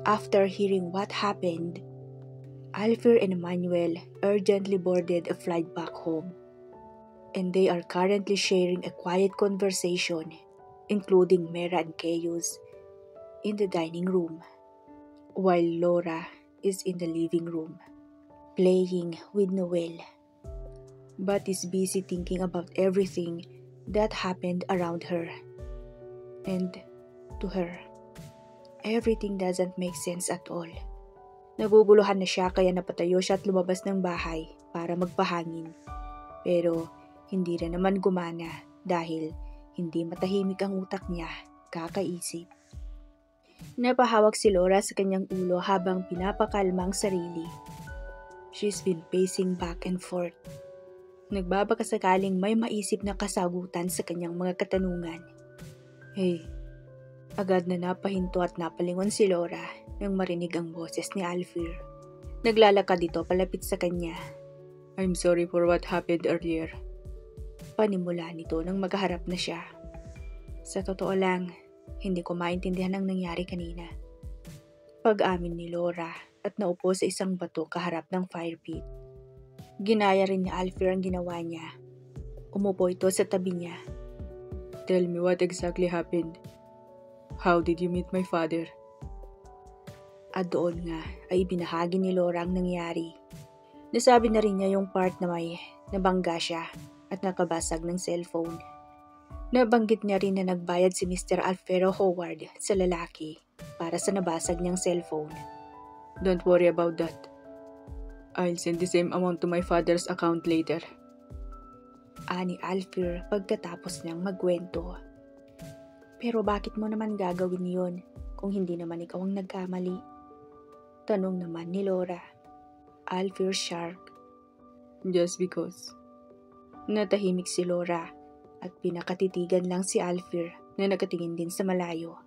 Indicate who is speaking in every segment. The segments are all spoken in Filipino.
Speaker 1: After hearing what happened, Alfir and Emmanuel urgently boarded a flight back home, and they are currently sharing a quiet conversation, including Mera and Chaos, in the dining room, while Laura is in the living room, playing with Noel, but is busy thinking about everything that happened around her. And to her, everything doesn't make sense at all. Naguguluhan na siya kaya napatayo siya at lumabas ng bahay para magpahangin. Pero hindi rin naman gumana dahil hindi matahimik ang utak niya kakaisip. Napahawak si Laura sa kanyang ulo habang pinapakalma ang sarili. She's been pacing back and forth. Nagbabaka sakaling may maisip na kasagutan sa kanyang mga katanungan. Hey, agad na napahinto at napalingon si Laura nang marinig ang boses ni Alfir. Naglalakad ito palapit sa kanya. I'm sorry for what happened earlier. Panimula nito nang magharap na siya. Sa totoo lang, hindi ko maintindihan ang nangyari kanina. Pag-amin ni Laura at naupo sa isang bato kaharap ng fire pit. Ginaya rin ni Alfir ang ginawa niya. Umupo ito sa tabi niya. Tell me what exactly happened. How did you meet my father? At doon nga ay ibinahagi ni Laura ang nangyari. Nasabi na rin niya yung part na may nabangga siya at nakabasag ng cellphone. Nabanggit niya rin na nagbayad si Mr. Alfredo Howard sa lalaki para sa nabasag niyang cellphone. Don't worry about that. I'll send the same amount to my father's account later. Ani Alfir pagkatapos niyang magkwento. Pero bakit mo naman gagawin yon kung hindi naman ikaw ang nagkamali? Tanong naman ni Laura. Alfir shark. Just because. Natahimik si Laura at pinakatitigan lang si Alfir na nakatingin din sa malayo.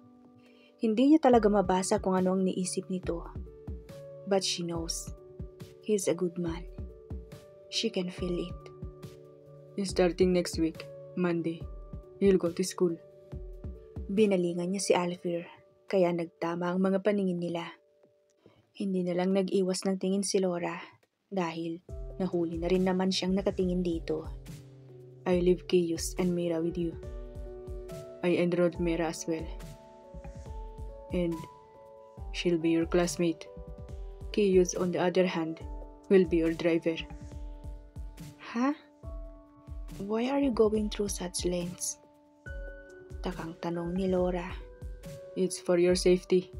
Speaker 1: Hindi niya talaga mabasa kung ano ang niisip nito. But she knows. He's a good man. She can feel it. Starting next week, Monday, you'll go to school. Binalingan niya si Alfir, kaya nagtama ang mga paningin nila. Hindi na lang nag-iwas ng tingin si Laura dahil nahuli na rin naman siyang nakatingin dito. I leave Chaos and Mera with you. I enrolled Mera as well. And she'll be your classmate. Chaos, on the other hand, will be your driver. Huh? Why are you going through such lengths? Takang tanong ni Laura. It's for your safety.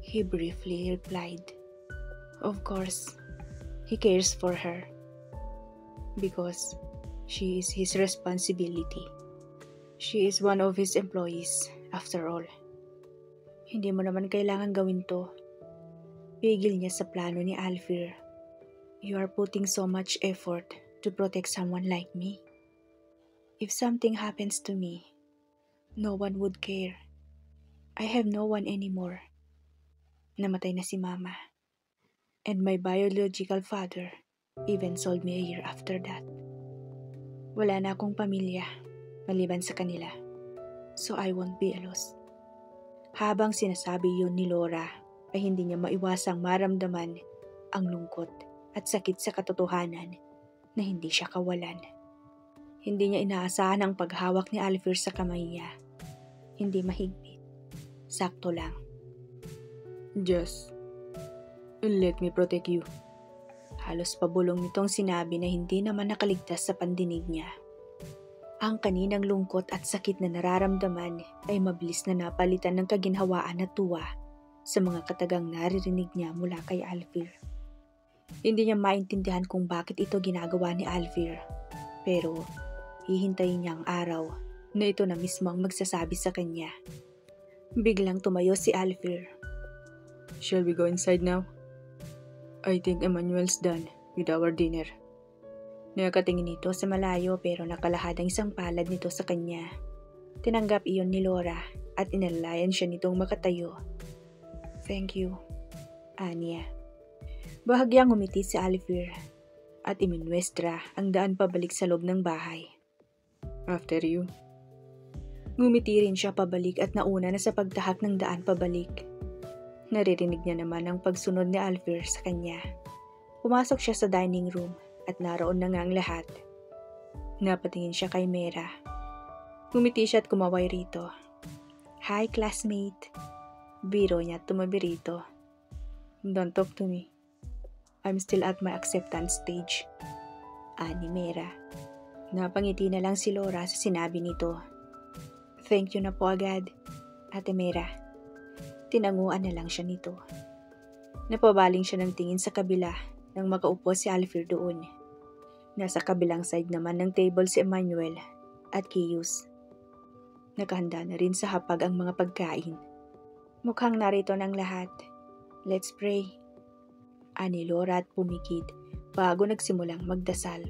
Speaker 1: He briefly replied. Of course, he cares for her. Because she is his responsibility. She is one of his employees, after all. Hindi mo naman kailangan gawin to. Pigil niya sa plano ni Alfir. You are putting so much effort to protect someone like me. If something happens to me, no one would care. I have no one anymore. Namatay na si Mama. And my biological father even sold me a year after that. Wala na akong pamilya, maliban sa kanila. So I won't be a loss. Habang sinasabi yun ni Laura, ay hindi niya maiwasang maramdaman ang lungkot at sakit sa katotohanan na hindi siya kawalan. Hindi niya inaasahan ang paghawak ni Alfir sa kamay niya. Hindi mahigpit. Sakto lang. Just let me protect you. Halos pabulong nitong sinabi na hindi naman nakaligtas sa pandinig niya. Ang kaninang lungkot at sakit na nararamdaman ay mabilis na napalitan ng kaginhawaan at tuwa sa mga katagang naririnig niya mula kay Alfir. Hindi niya maintindihan kung bakit ito ginagawa ni Alfir, pero hihintayin niya ang araw na ito na mismo ang magsasabi sa kanya. Biglang tumayo si Alfir. Shall we go inside now? I think Emmanuel's done with our dinner. Nakatingin ito sa malayo pero nakalahad ang isang palad nito sa kanya. Tinanggap iyon ni Laura at inalayan siya nitong makatayo. Thank you, Anya. Bahagyang umiti si Alfir at iminwestra ang daan pabalik sa loob ng bahay. After you. Ngumiti rin siya pabalik at nauna na sa pagtahak ng daan pabalik. Naririnig niya naman ang pagsunod ni Alfie sa kanya. Pumasok siya sa dining room at naroon na nga ang lahat. Napatingin siya kay Mera. Ngumiti siya at kumaway rito. Hi, classmate. Biro niya at tumabi rito. Don't talk to me. I'm still at my acceptance stage. Ani Mera. Napangiti na lang si Laura sa sinabi nito. Thank you na po agad, Ate Mera. Tinanguan na lang siya nito. Napabaling siya ng tingin sa kabila nang makaupo si Alfie doon. Nasa kabilang side naman ng table si Emmanuel at Kiyus. Nakahanda na rin sa hapag ang mga pagkain. Mukhang narito ng lahat. Let's pray. Ani Laura at pumikit bago nagsimulang magdasal.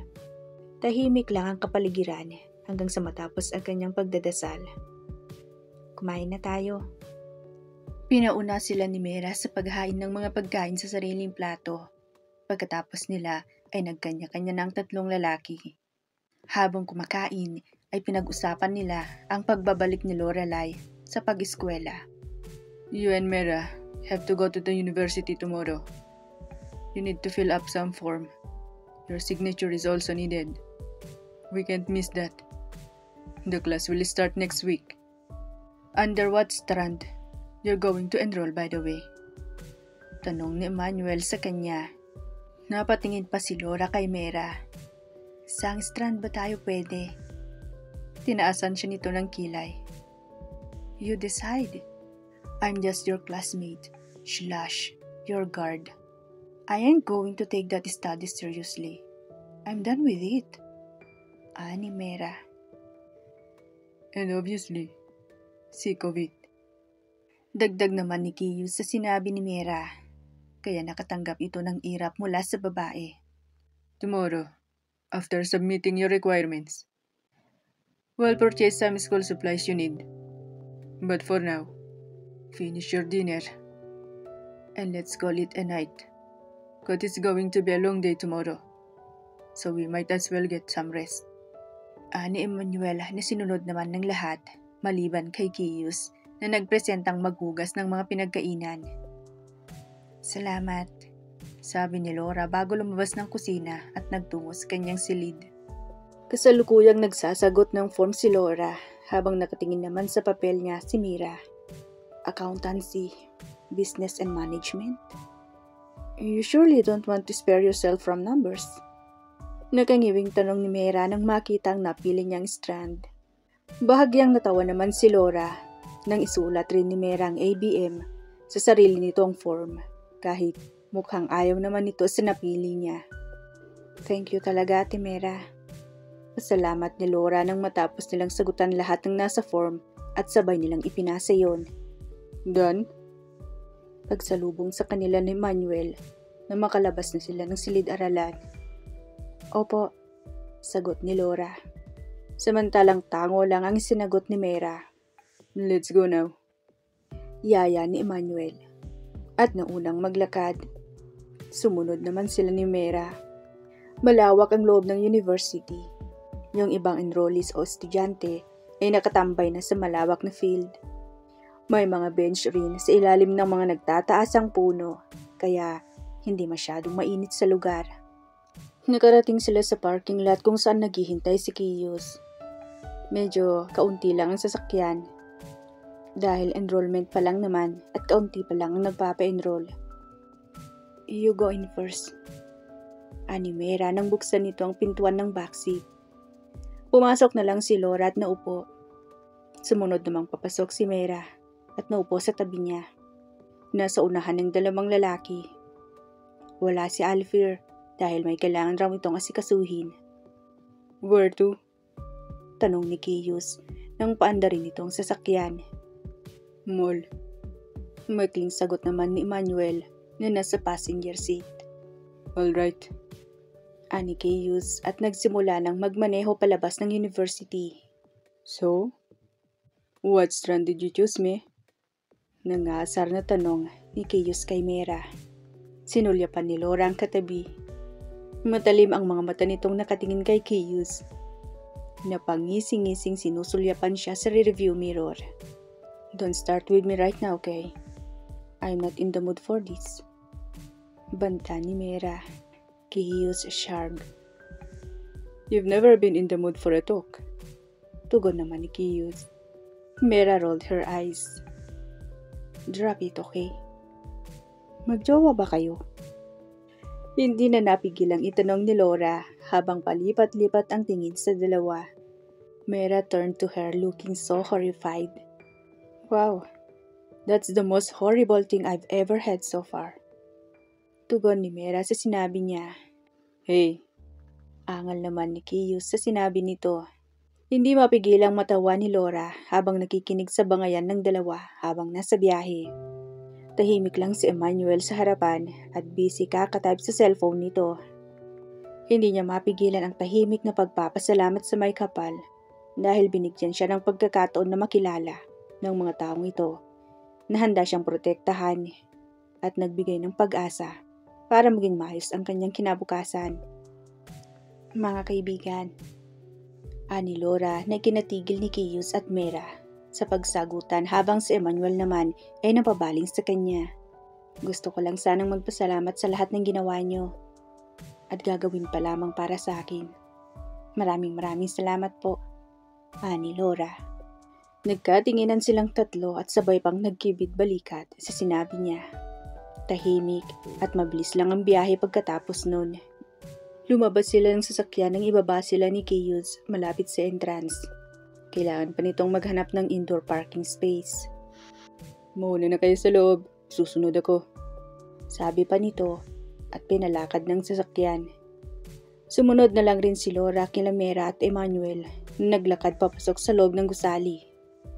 Speaker 1: Tahimik lang ang kapaligiran hanggang sa matapos ang kanyang pagdadasal. Kumain na tayo. Pinauna sila ni Mera sa paghain ng mga pagkain sa sariling plato. Pagkatapos nila ay nagkanya-kanya ng 3 lalaki. Habang kumakain ay pinag-usapan nila ang pagbabalik ni Lorelai sa pag-eskwela. You and Mera have to go to the university tomorrow. You need to fill up some form. Your signature is also needed. We can't miss that. The class will start next week. Under what strand you're going to enroll, by the way? Tanong ni Emmanuel sa kanya. Napatingin pa si Laura kay Mera. Saang strand ba tayo pwede? Tinaasan siya nito ng kilay. You decide. I'm just your classmate, / your guard. I ain't going to take that study seriously. I'm done with it. Ani Mera. And obviously, sick of it. Dagdag naman ni Kiyu sa sinabi ni Mera. Kaya nakatanggap ito ng irap mula sa babae. Tomorrow, after submitting your requirements, we'll purchase some school supplies you need. But for now, finish your dinner and let's call it a night. Because it's going to be a long day tomorrow, so we might as well get some rest. Ani Emmanuel na sinunod naman ng lahat, maliban kay Kiyus na nagpresentang maghugas ng mga pinagkainan. Salamat, sabi ni Laura bago lumabas ng kusina at nagtungo sa kanyang silid. Kasalukuyang nagsasagot ng form si Laura habang nakatingin naman sa papel niya si Mira. Accountancy, business and management? You surely don't want to spare yourself from numbers? Nakangiwing tanong ni Mira nang makita ang napili niyang strand. Bahagyang natawa naman si Laura nang isulat rin ni Mira ang ABM sa sarili nitong form. Kahit mukhang ayaw naman ito sa napili niya. Thank you talaga, Ate Mera. Pasalamat ni Laura nang matapos nilang sagutan lahat ng nasa form at sabay nilang ipinasa yon. Done? Pagsalubong sa kanila ni Manuel na makalabas na sila ng silid-aralan. Opo, sagot ni Laura. Samantalang tango lang ang sinagot ni Mera. Let's go now. Yaya ni Emmanuel. At naunang maglakad. Sumunod naman sila ni Mera. Malawak ang loob ng university. Yung ibang enrollees o estudyante ay nakatambay na sa malawak na field. May mga bench rin sa ilalim ng mga nagtataasang puno, kaya hindi masyadong mainit sa lugar. Nakarating sila sa parking lot kung saan naghihintay si Kiyus. Medyo kaunti lang ang sasakyan. Dahil enrollment pa lang naman at kaunti pa lang ang nagpapa-enroll. You go in first. Ani Mera nang buksan nito ang pintuan ng backseat. Pumasok na lang si Laura at naupo. Sumunod namang papasok si Mera at naupo sa tabi niya. Nasa unahan ng 2 lalaki. Wala si Alfie dahil may kailangan raw itong asikasuhin. Where to? Tanong ni Kiyus nang paanda rin itong sasakyan. Mall. Maikling sagot naman ni Emmanuel na nasa passenger seat. Alright. Ani Kiyus at nagsimula ng magmaneho palabas ng university. So, what strand did you choose, me? Nangasar na tanong ni Kiyus kay Mera. Sinulyapan ni Laura ang katabi. Matalim ang mga mata nitong nakatingin kay Kiyus. Napangising-ngising sinusulyapan siya sa rearview mirror. Don't start with me right now, okay? I'm not in the mood for this. Banta ni Mera, Kihiyu's sharp. You've never been in the mood for a talk. Tugon naman ni Kihiyus. Mera rolled her eyes. Drop it, okay? Magjowa ba kayo? Hindi na napigilang itanong ni Laura habang palipat-lipat ang tingin sa dalawa. Mera turned to her looking so horrified. Wow, that's the most horrible thing I've ever had so far. Tugon ni Mera sa sinabi niya. Hey, angal naman ni Kihiyus sa sinabi nito. Hindi mapigilang matawa ni Laura habang nakikinig sa bangayan ng dalawa habang nasa biyahe. Tahimik lang si Emmanuel sa harapan at busy kakatype sa cellphone nito. Hindi niya mapigilan ang tahimik na pagpapasalamat sa may kapal dahil binigyan siya ng pagkakataon na makilala ng mga taong ito na handa siyang protektahan at nagbigay ng pag-asa para maging maayos ang kanyang kinabukasan. Mga kaibigan, ani Laura na kinatigil ni Kihiyus at Mera sa pagsagutan habang si Emmanuel naman ay napabaling sa kanya. Gusto ko lang sanang magpasalamat sa lahat ng ginawa niyo at gagawin pa lamang para sa akin. Maraming salamat po, ani Laura. Nagkatinginan silang tatlo at sabay pang nagkibit-balikat sa sinabi niya. Tahimik at mabilis lang ang biyahe pagkatapos nun. Lumabas sila ng sasakyan nang ibaba sila ni Kihiyus malapit sa entrance. Kailangan pa nitong maghanap ng indoor parking space. Muna na kayo sa loob, susunod ako. Sabi pa nito at pinalakad ng sasakyan. Sumunod na lang rin si Laura, kila Mera at Emmanuel na naglakad papasok sa loob ng gusali.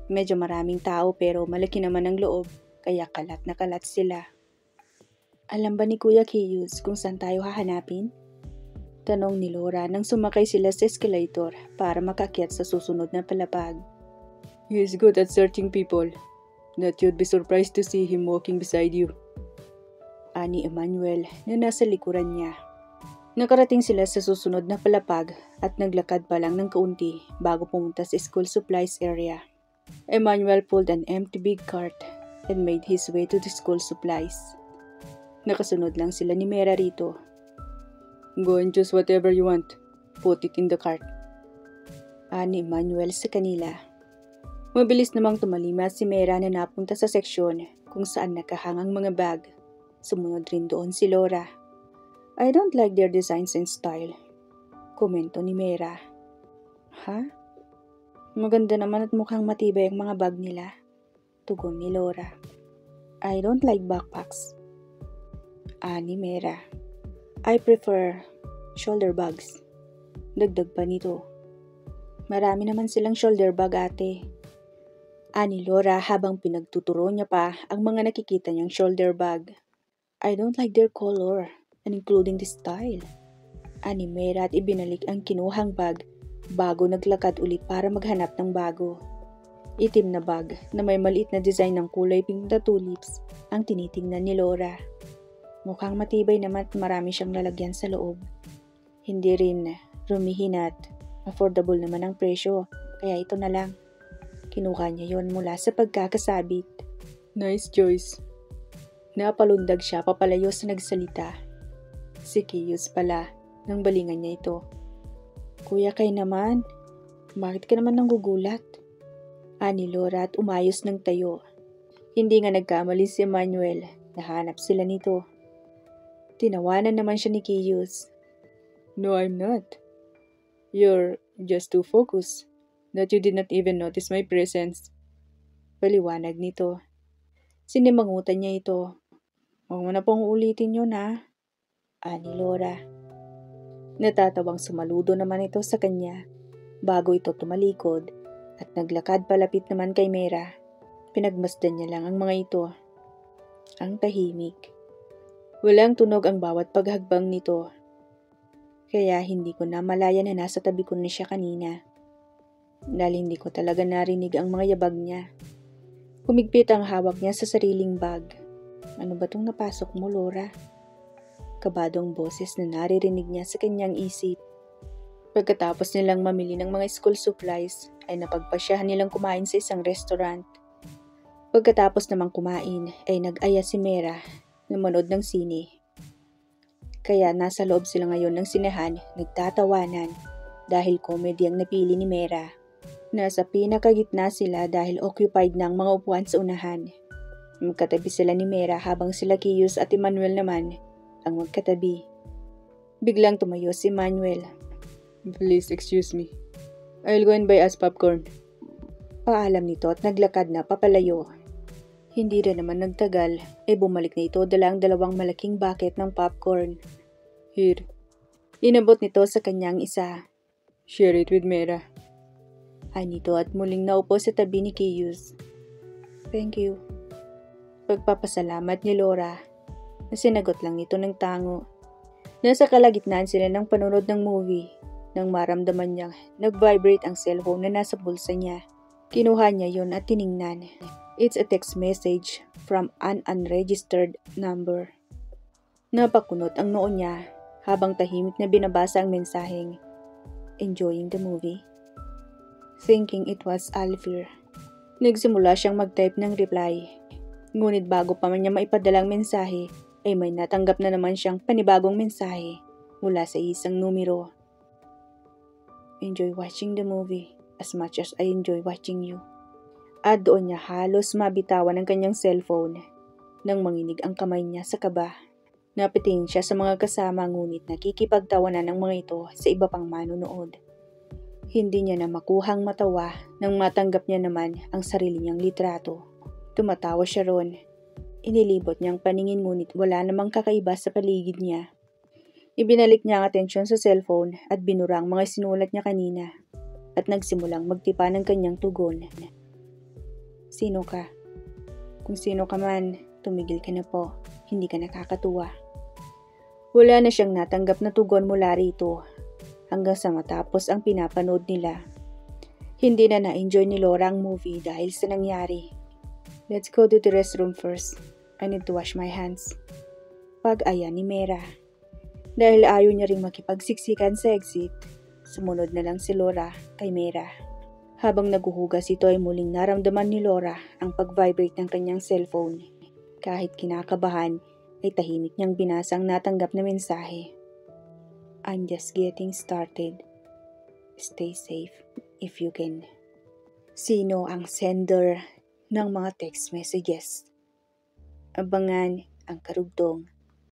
Speaker 1: Medyo maraming tao pero malaki naman ang loob kaya kalat na kalat sila. Alam ba ni Kuya Kihiyus kung saan tayo hahanapin? Tanong ni Laura nang sumakay sila sa escalator para makakyat sa susunod na palapag. He is good at searching people. That you'd be surprised to see him walking beside you. Ani Emmanuel na nasa likuran niya. Nakarating sila sa susunod na palapag at naglakad pa lang ng kaunti bago pumunta sa school supplies area. Emmanuel pulled an empty big cart and made his way to the school supplies. Nakasunod lang sila ni Mera rito. Go and choose whatever you want. Put it in the cart. Ani Emmanuel sa kanila. Mabilis namang tumalima si Mera na napunta sa seksyon kung saan nakahangang mga bag. Sumunod rin doon si Laura. I don't like their designs and style. Komento ni Mera. Ha? Maganda naman at mukhang matibay ang mga bag nila. Tugon ni Laura. I don't like backpacks. Ani Mera. I prefer shoulder bags. Dagdag pa nito. Marami naman silang shoulder bag, ate. Ani Laura habang pinagtuturo niya pa ang mga nakikita niyang shoulder bag. I don't like their color and including the style. Ani Mera at ibinalik ang kinuhang bag bago naglakad ulit para maghanap ng bago. Itim na bag na may maliit na design ng kulay pink na tulips ang tinitingnan ni Laura. Mukhang matibay naman at marami siyang lalagyan sa loob. Hindi rin rumihinat. Affordable naman ang presyo, kaya ito na lang. Kinuha niya yon mula sa pagkakasabit. Nice choice. Napalundag siya papalayo sa nagsalita. Si Kihiyus pala, nang balingan niya ito. Kuya kay naman, bakit ka naman nanggugulat? Ani Laura at umayos ng tayo. Hindi nga nagkamali si Emmanuel, nahanap sila nito. Tinawanan naman siya ni Kihiyus. No, I'm not. You're just too focused that you did not even notice my presence. Paliwanag nito. Sinimangutan niya ito. Huwag mo na pong ulitin yun, ha? Ani Laura. Natatawang sumaludo naman ito sa kanya bago ito tumalikod at naglakad palapit naman kay Mera. Pinagmasdan niya lang ang mga ito. Ang tahimik. Walang tunog ang bawat paghagbang nito. Kaya hindi ko na malaya na nasa tabi ko na siya kanina. Dahil hindi ko talaga narinig ang mga yabag niya. Humigpit ang hawak niya sa sariling bag. Ano ba tong napasok mo, Laura? Kabadong boses na naririnig niya sa kanyang isip. Pagkatapos nilang mamili ng mga school supplies, ay napagpasyahan nilang kumain sa isang restaurant. Pagkatapos namang kumain ay nag-aya si Mera na manood ng sine. Kaya nasa loob sila ngayon ng sinehan nagtatawanan dahil comedy ang napili ni Mera. Nasa pinakagitna sila dahil occupied na ang mga upuan sa unahan. Magkatabi sila ni Mera habang sila Kiyus at Emmanuel naman ang magkatabi. Biglang tumayo si Emmanuel. "Please excuse me. I'll go and buy us popcorn." Paalam nito at naglakad na papalayo. Hindi rin naman nagtagal ay bumalik na ito dala ang 2 malaking bucket ng popcorn. "Here." Inabot nito sa kanyang isa. "Share it with Mera." Ay nito at muling naupo sa tabi ni Kiyus. "Thank you." Pagpapasalamat ni Laura na sinagot lang nito ng tango. Nasa kalagitnaan sila ng panonood ng movie nang maramdaman niyang nag-vibrate ang cellphone na nasa bulsa niya. Kinuha niya yon at tiningnan. It's a text message from an unregistered number. Napakunot ang noo niya habang tahimik na binabasa ang mensaheng, "Enjoying the movie?" Thinking it was Alfir. Nagsimula siyang mag-type ng reply. Ngunit bago pa man niya maipadala ang mensahe, ay may natanggap na naman siyang panibagong mensahe mula sa isang numero. "Enjoy watching the movie as much as I enjoy watching you." At doon niya halos mabitawan ang kanyang cellphone nang manginig ang kamay niya sa kaba. Napitingin siya sa mga kasama ngunit nakikipagtawanan ng mga ito sa iba pang manonood. Hindi niya na makuhang matawa nang matanggap niya naman ang sarili niyang litrato. Tumatawa siya ron. Inilibot niyang paningin ngunit wala namang kakaiba sa paligid niya. Ibinalik niya ang atensyon sa cellphone at binura ang mga sinulat niya kanina at nagsimulang magtipa ng kanyang tugon. "Sino ka? Kung sino ka man, tumigil ka na po. Hindi ka nakakatuwa." Wala na siyang natanggap na tugon mula rito hanggang sa matapos ang pinapanood nila. Hindi na na-enjoy ni Laura ang movie dahil sa nangyari. "Let's go to the restroom first. I need to wash my hands." Pag-aya ni Mera. Dahil ayaw niya ring makipagsiksikan sa exit, sumunod na lang si Laura kay Mera. Habang naguhugas ito ay muling naramdaman ni Laura ang pag-vibrate ng kanyang cellphone. Kahit kinakabahan ay tahimik niyang binasa ang natanggap na mensahe. "I'm just getting started. Stay safe if you can." Sino ang sender ng mga text messages? Abangan ang karugtong